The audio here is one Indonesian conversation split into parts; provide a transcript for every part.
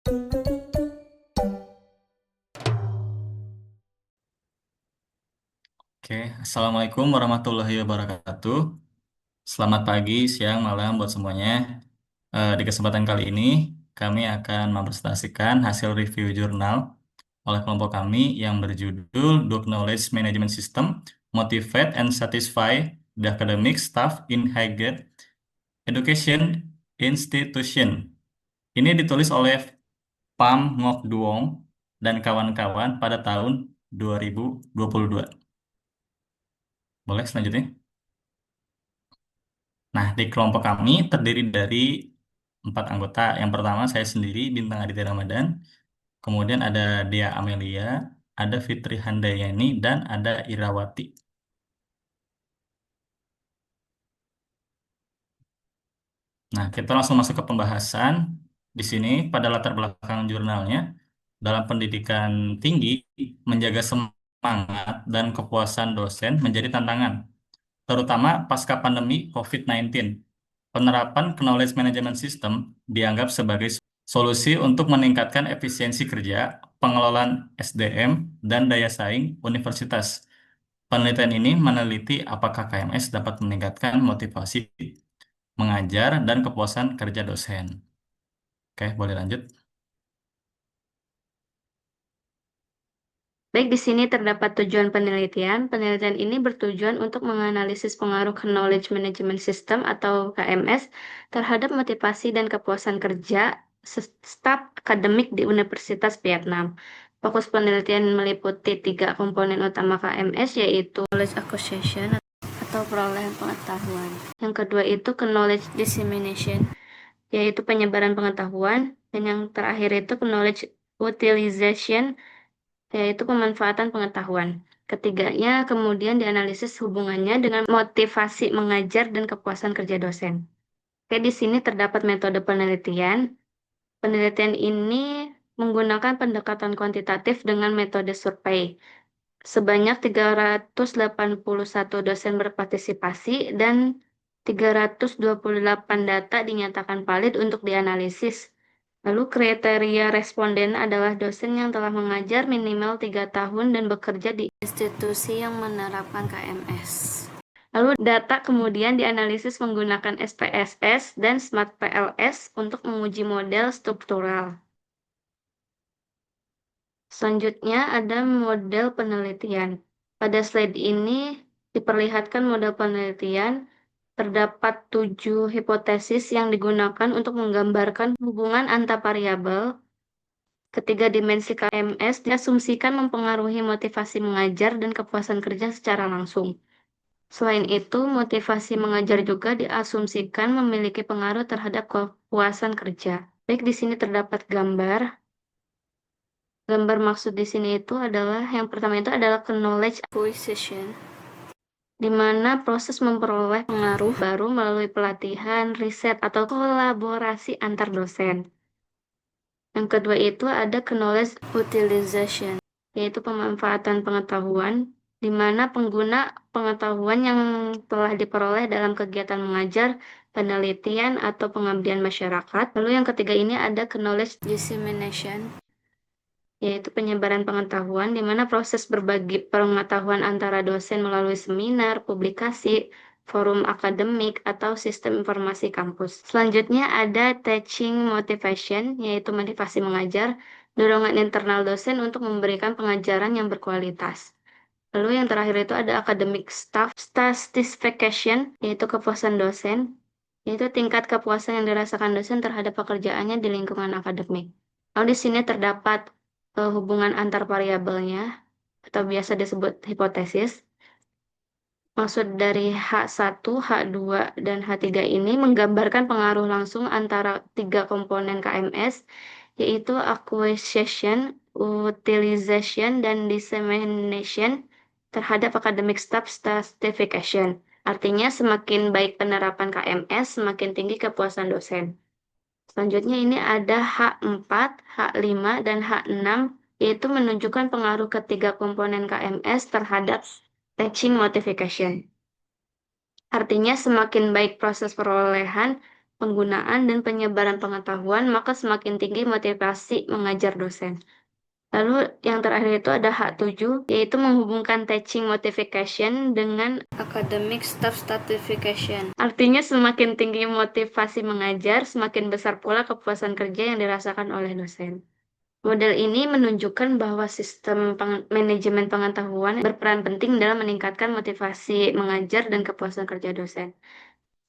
Oke, Assalamualaikum warahmatullahi wabarakatuh. Selamat pagi, siang, malam buat semuanya. Di kesempatan kali ini, kami akan mempresentasikan hasil review jurnal oleh kelompok kami yang berjudul Do Knowledge Management System Motivate and Satisfy the Academic Staff in Higher Education Institution. Ini ditulis oleh Pham Ngoc Duong dan kawan-kawan pada tahun 2022. Boleh selanjutnya? Nah, di kelompok kami terdiri dari 4 anggota. Yang pertama saya sendiri, Bintang Aditya Ramadan. Kemudian ada Dea Amelia, ada Fitri Handayani, dan ada Irawati. Nah, kita langsung masuk ke pembahasan. Di sini, pada latar belakang jurnalnya, dalam pendidikan tinggi, menjaga semangat dan kepuasan dosen menjadi tantangan, terutama pasca pandemi COVID-19. Penerapan Knowledge Management System dianggap sebagai solusi untuk meningkatkan efisiensi kerja, pengelolaan SDM, dan daya saing universitas. Penelitian ini meneliti apakah KMS dapat meningkatkan motivasi mengajar dan kepuasan kerja dosen. Oke, boleh lanjut. Baik, di sini terdapat tujuan penelitian. Penelitian ini bertujuan untuk menganalisis pengaruh Knowledge Management System atau KMS terhadap motivasi dan kepuasan kerja staf akademik di Universitas Vietnam. Fokus penelitian meliputi 3 komponen utama KMS, yaitu Knowledge Acquisition atau perolehan pengetahuan. Yang kedua itu Knowledge Dissemination, yaitu penyebaran pengetahuan. Dan yang terakhir itu Knowledge Utilization, yaitu pemanfaatan pengetahuan. Ketiganya kemudian dianalisis hubungannya dengan motivasi mengajar dan kepuasan kerja dosen. Oke, di sini terdapat metode penelitian. Penelitian ini menggunakan pendekatan kuantitatif dengan metode survei. Sebanyak 381 dosen berpartisipasi dan 328 data dinyatakan valid untuk dianalisis. Lalu kriteria responden adalah dosen yang telah mengajar minimal 3 tahun dan bekerja di institusi yang menerapkan KMS. Lalu data kemudian dianalisis menggunakan SPSS dan Smart PLS untuk menguji model struktural. Selanjutnya ada model penelitian. Pada slide ini diperlihatkan model penelitian. Terdapat 7 hipotesis yang digunakan untuk menggambarkan hubungan antar variabel. Ketiga dimensi KMS diasumsikan mempengaruhi motivasi mengajar dan kepuasan kerja secara langsung. Selain itu, motivasi mengajar juga diasumsikan memiliki pengaruh terhadap kepuasan kerja. Baik, di sini terdapat gambar. Gambar maksud di sini itu adalah yang pertama itu adalah knowledge acquisition, di mana proses memperoleh pengaruh baru melalui pelatihan, riset, atau kolaborasi antar dosen. Yang kedua itu ada knowledge utilization, yaitu pemanfaatan pengetahuan, di mana pengguna pengetahuan yang telah diperoleh dalam kegiatan mengajar, penelitian, atau pengabdian masyarakat. Lalu yang ketiga ini ada knowledge dissemination, yaitu penyebaran pengetahuan, di mana proses berbagi pengetahuan antara dosen melalui seminar, publikasi, forum akademik, atau sistem informasi kampus. Selanjutnya ada teaching motivation, yaitu motivasi mengajar, dorongan internal dosen untuk memberikan pengajaran yang berkualitas. Lalu yang terakhir itu ada academic staff satisfaction, yaitu kepuasan dosen, yaitu tingkat kepuasan yang dirasakan dosen terhadap pekerjaannya di lingkungan akademik. Lalu di sini terdapat hubungan antar variabelnya atau biasa disebut hipotesis. Maksud dari H1, H2, dan H3 ini menggambarkan pengaruh langsung antara 3 komponen KMS, yaitu acquisition, utilization, dan dissemination terhadap academic staff stratification. Artinya semakin baik penerapan KMS, semakin tinggi kepuasan dosen. Selanjutnya ini ada H4, H5, dan H6, yaitu menunjukkan pengaruh ketiga komponen KMS terhadap teaching motivation. Artinya semakin baik proses perolehan, penggunaan dan penyebaran pengetahuan, maka semakin tinggi motivasi mengajar dosen. Lalu yang terakhir itu ada H7, yaitu menghubungkan teaching motivation dengan academic staff stratification. Artinya semakin tinggi motivasi mengajar, semakin besar pula kepuasan kerja yang dirasakan oleh dosen. Model ini menunjukkan bahwa sistem manajemen pengetahuan berperan penting dalam meningkatkan motivasi mengajar dan kepuasan kerja dosen.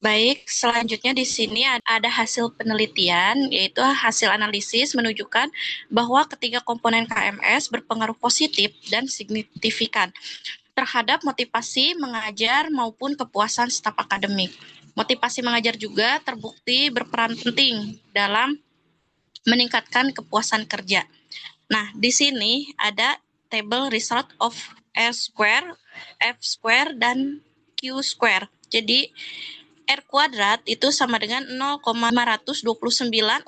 Baik, selanjutnya di sini ada hasil penelitian, yaitu hasil analisis menunjukkan bahwa ketiga komponen KMS berpengaruh positif dan signifikan terhadap motivasi mengajar maupun kepuasan staf akademik. Motivasi mengajar juga terbukti berperan penting dalam meningkatkan kepuasan kerja. Nah, di sini ada table result of R square, F square, dan Q square. Jadi, R kuadrat itu sama dengan 0,529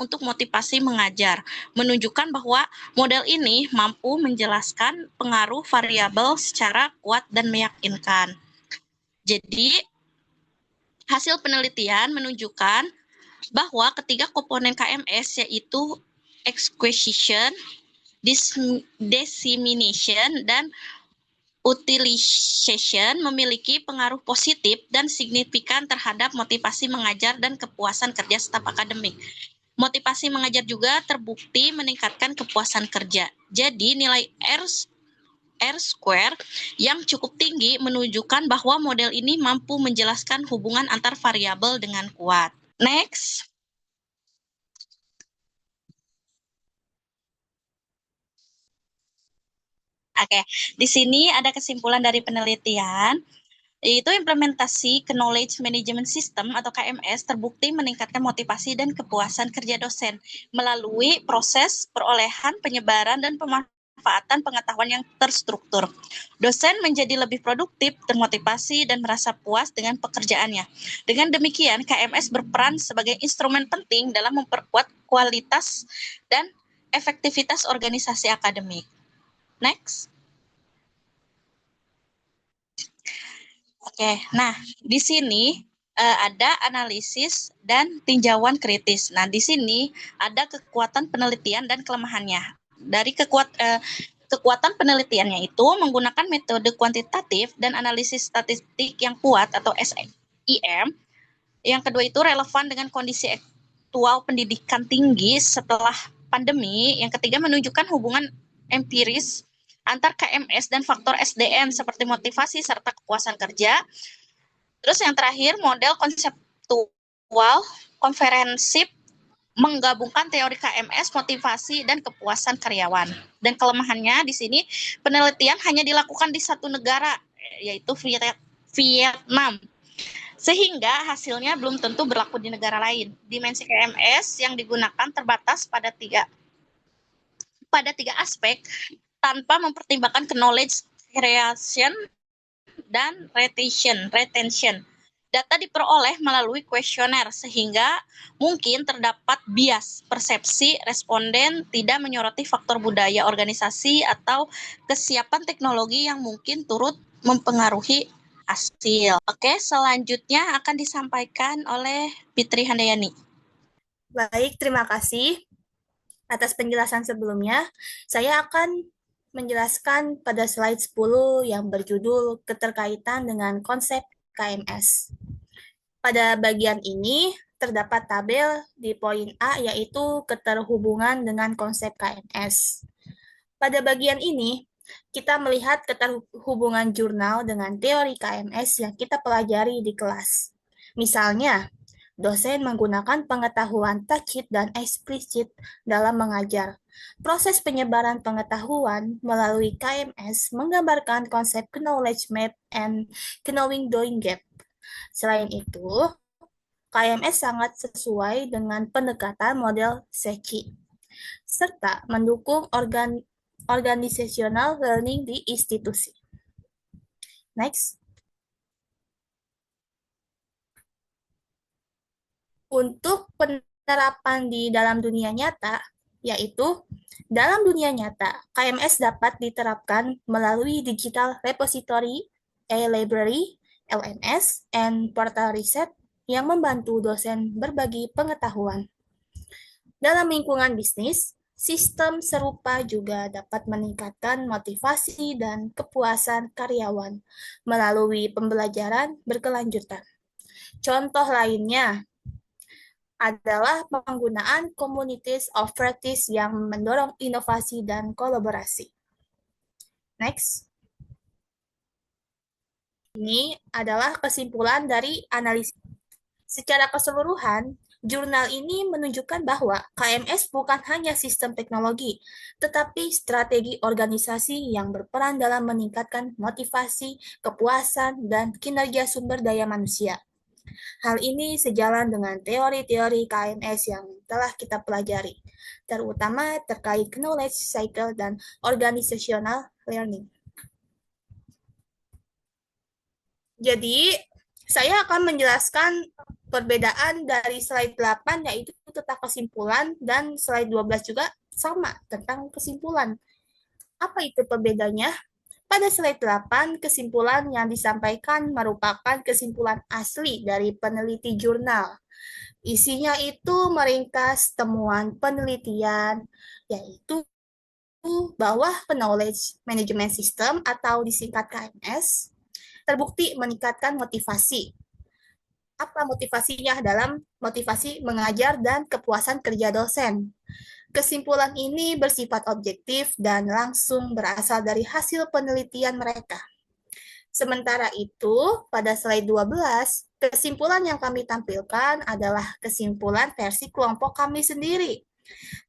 untuk motivasi mengajar, menunjukkan bahwa model ini mampu menjelaskan pengaruh variabel secara kuat dan meyakinkan. Jadi, hasil penelitian menunjukkan bahwa ketiga komponen KMS yaitu acquisition, dissemination, dan utilization memiliki pengaruh positif dan signifikan terhadap motivasi mengajar dan kepuasan kerja staf akademik. Motivasi mengajar juga terbukti meningkatkan kepuasan kerja. Jadi nilai R square yang cukup tinggi menunjukkan bahwa model ini mampu menjelaskan hubungan antar variabel dengan kuat. Next. Oke, di sini ada kesimpulan dari penelitian, yaitu implementasi Knowledge Management System atau KMS terbukti meningkatkan motivasi dan kepuasan kerja dosen melalui proses perolehan, penyebaran, dan pemanfaatan pengetahuan yang terstruktur. Dosen menjadi lebih produktif, termotivasi, dan merasa puas dengan pekerjaannya. Dengan demikian, KMS berperan sebagai instrumen penting dalam memperkuat kualitas dan efektivitas organisasi akademik. Next. Oke, nah di sini ada analisis dan tinjauan kritis. Nah, di sini ada kekuatan penelitian dan kelemahannya. Dari kekuatan penelitiannya itu menggunakan metode kuantitatif dan analisis statistik yang kuat atau SIM. Yang kedua itu relevan dengan kondisi aktual pendidikan tinggi setelah pandemi. Yang ketiga menunjukkan hubungan empiris antar KMS dan faktor SDM seperti motivasi serta kepuasan kerja. Terus yang terakhir, model konseptual konferensif menggabungkan teori KMS, motivasi, dan kepuasan karyawan. Dan kelemahannya di sini, penelitian hanya dilakukan di satu negara, yaitu Vietnam. Sehingga hasilnya belum tentu berlaku di negara lain. Dimensi KMS yang digunakan terbatas pada tiga aspek, tanpa mempertimbangkan knowledge creation dan retention. Data diperoleh melalui kuesioner sehingga mungkin terdapat bias persepsi responden tidak menyoroti faktor budaya organisasi atau kesiapan teknologi yang mungkin turut mempengaruhi hasil. Oke, selanjutnya akan disampaikan oleh Fitri Handayani. Baik, terima kasih atas penjelasan sebelumnya. Saya akan menjelaskan pada slide 10 yang berjudul keterkaitan dengan konsep KMS. Pada bagian ini terdapat tabel di poin A yaitu keterhubungan dengan konsep KMS. Pada bagian ini, kita melihat keterhubungan jurnal dengan teori KMS yang kita pelajari di kelas. Misalnya, dosen menggunakan pengetahuan tacit dan eksplisit dalam mengajar. Proses penyebaran pengetahuan melalui KMS menggambarkan konsep knowledge map and knowing doing gap. Selain itu, KMS sangat sesuai dengan pendekatan model Secchi, serta mendukung organizational learning di institusi. Next. Untuk penerapan di dalam dunia nyata, yaitu dalam dunia nyata, KMS dapat diterapkan melalui Digital Repository, e-Library, LMS, and Portal Reset, yang membantu dosen berbagi pengetahuan. Dalam lingkungan bisnis, sistem serupa juga dapat meningkatkan motivasi dan kepuasan karyawan melalui pembelajaran berkelanjutan. Contoh lainnya adalah penggunaan communities of practice yang mendorong inovasi dan kolaborasi. Next. Ini adalah kesimpulan dari analisis. Secara keseluruhan, jurnal ini menunjukkan bahwa KMS bukan hanya sistem teknologi, tetapi strategi organisasi yang berperan dalam meningkatkan motivasi, kepuasan, dan kinerja sumber daya manusia. Hal ini sejalan dengan teori-teori KMS yang telah kita pelajari, terutama terkait knowledge cycle dan organizational learning. Jadi, saya akan menjelaskan perbedaan dari slide 8 yaitu tentang kesimpulan dan slide 12 juga sama tentang kesimpulan. Apa itu perbedaannya? Pada slide 8, kesimpulan yang disampaikan merupakan kesimpulan asli dari peneliti jurnal. Isinya itu meringkas temuan penelitian, yaitu bahwa knowledge management system atau disingkat KMS terbukti meningkatkan motivasi. Apa motivasinya? Dalam motivasi mengajar dan kepuasan kerja dosen. Kesimpulan ini bersifat objektif dan langsung berasal dari hasil penelitian mereka. Sementara itu, pada slide 12, kesimpulan yang kami tampilkan adalah kesimpulan versi kelompok kami sendiri.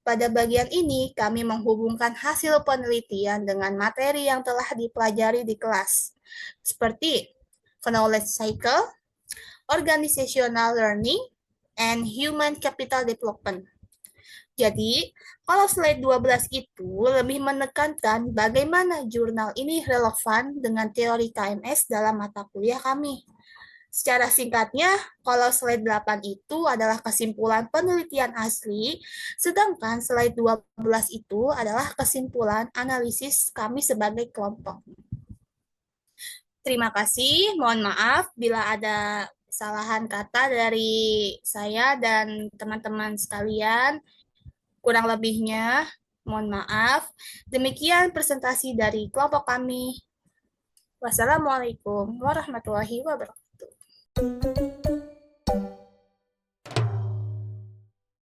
Pada bagian ini, kami menghubungkan hasil penelitian dengan materi yang telah dipelajari di kelas, seperti knowledge cycle, organizational learning, and human capital development. Jadi, kalau slide 12 itu lebih menekankan bagaimana jurnal ini relevan dengan teori KMS dalam mata kuliah kami. Secara singkatnya, kalau slide 8 itu adalah kesimpulan penelitian asli, sedangkan slide 12 itu adalah kesimpulan analisis kami sebagai kelompok. Terima kasih, mohon maaf bila ada kesalahan kata dari saya dan teman-teman sekalian. Kurang lebihnya, mohon maaf. Demikian presentasi dari kelompok kami. Wassalamualaikum warahmatullahi wabarakatuh.